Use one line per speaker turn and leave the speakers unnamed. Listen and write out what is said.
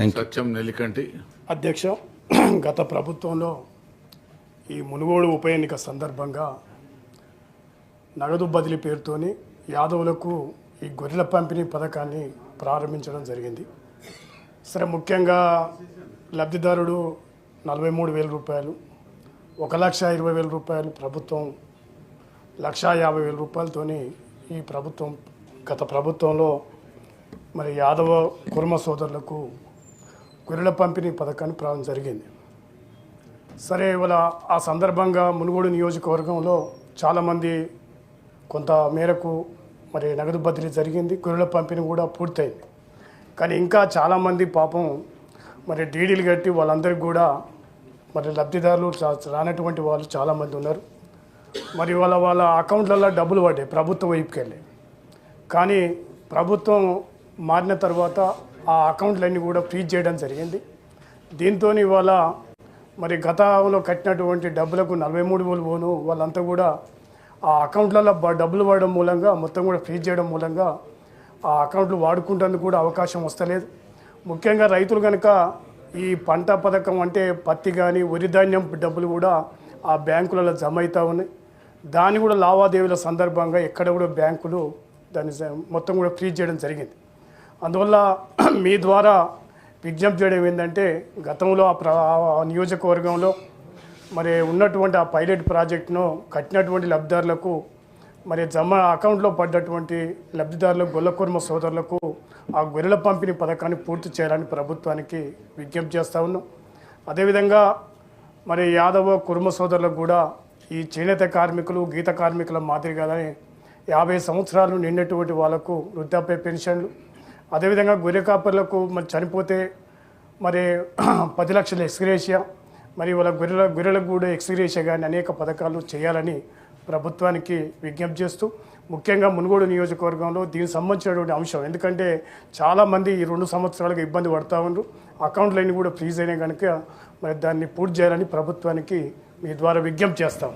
సత్యం నెల్లికంటి
అధ్యక్ష, గత ప్రభుత్వంలో ఈ మునుగోడు ఉప ఎన్నిక సందర్భంగా నగదు బదిలీ పేరుతోని యాదవులకు ఈ గొర్రెల పంపిణీ పథకాన్ని ప్రారంభించడం జరిగింది. సరే, ముఖ్యంగా లబ్ధిదారుడు 43,000 రూపాయలు, 1,20,000 రూపాయలు ప్రభుత్వం, 1,50,000 రూపాయలతోని ఈ ప్రభుత్వం గత ప్రభుత్వంలో మరి యాదవ కుర్మ సోదరులకు గొర్రెల పంపిణీ పథకాన్ని ప్రారంభం జరిగింది. సరే, ఇవాళ ఆ సందర్భంగా మునుగోడు నియోజకవర్గంలో చాలామంది కొంత మేరకు మరి నగదు బదిలీ జరిగింది, గొర్రెల పంపిణీ కూడా పూర్తయింది. కానీ ఇంకా చాలామంది పాపం మరి డీడీలు కట్టి వాళ్ళందరికీ కూడా మరి లబ్ధిదారులు రానటువంటి వాళ్ళు చాలామంది ఉన్నారు. మరి వాళ్ళ అకౌంట్లలో డబ్బులు పడ్డాయి ప్రభుత్వం వైపుకి వెళ్ళి. కానీ ప్రభుత్వం మారిన తర్వాత ఆ అకౌంట్లన్నీ కూడా ఫ్రీజ్ చేయడం జరిగింది. దీంతో ఇవాళ మరి గతంలో కట్టినటువంటి డబ్బులకు 43,000 పోను వాళ్ళంతా కూడా ఆ అకౌంట్లలో డబ్బులు పడడం మూలంగా మొత్తం కూడా ఫ్రీజ్ చేయడం మూలంగా ఆ అకౌంట్లు వాడుకుంటేందుకు కూడా అవకాశం వస్తలేదు. ముఖ్యంగా రైతులు కనుక ఈ పంట పథకం అంటే పత్తి కానీ వరి ధాన్యం డబ్బులు కూడా ఆ బ్యాంకులలో జమ అవుతూ ఉన్నాయి. దాన్ని కూడా లావాదేవీల సందర్భంగా ఎక్కడ కూడా బ్యాంకులు దాన్ని మొత్తం కూడా ఫ్రీజ్ చేయడం జరిగింది. అందువల్ల మీ ద్వారా విజ్ఞప్తి చేయడం ఏంటంటే, గతంలో ఆ నియోజకవర్గంలో మరి ఉన్నటువంటి ఆ పైలట్ ప్రాజెక్టును కట్టినటువంటి లబ్ధిదారులకు మరి అకౌంట్లో పడ్డటువంటి లబ్ధిదారులకు గొల్లకుర్మ సోదరులకు ఆ గొర్రెల పంపిణీ పథకాన్ని పూర్తి చేయాలని ప్రభుత్వానికి విజ్ఞప్తి చేస్తూ ఉన్నాం. అదేవిధంగా మరి యాదవ కుర్మ సోదరులకు కూడా ఈ చేనేత కార్మికులు గీత కార్మికుల మాదిరిగానే 50 సంవత్సరాలు నిండినటువంటి వాళ్ళకు వృద్ధాప్య పెన్షన్లు, అదేవిధంగా గొర్రె కాపర్లకు మరి చనిపోతే మరి 10 లక్షల ఎక్స్గ్రేషియా, మరి వాళ్ళ గొర్రెలకు కూడా ఎక్స్గ్రేషియా కానీ అనేక పథకాలు చేయాలని ప్రభుత్వానికి విజ్ఞప్తి చేస్తూ, ముఖ్యంగా మునుగోడు నియోజకవర్గంలో దీనికి సంబంధించినటువంటి అంశం, ఎందుకంటే చాలామంది ఈ 2 సంవత్సరాలుగా ఇబ్బంది పడతా ఉన్నారు, అకౌంట్లన్నీ కూడా ఫ్రీజ్ అయినాయి కనుక మరి దాన్ని పూర్తి చేయాలని ప్రభుత్వానికి మీ ద్వారా విజ్ఞప్తి చేస్తాం.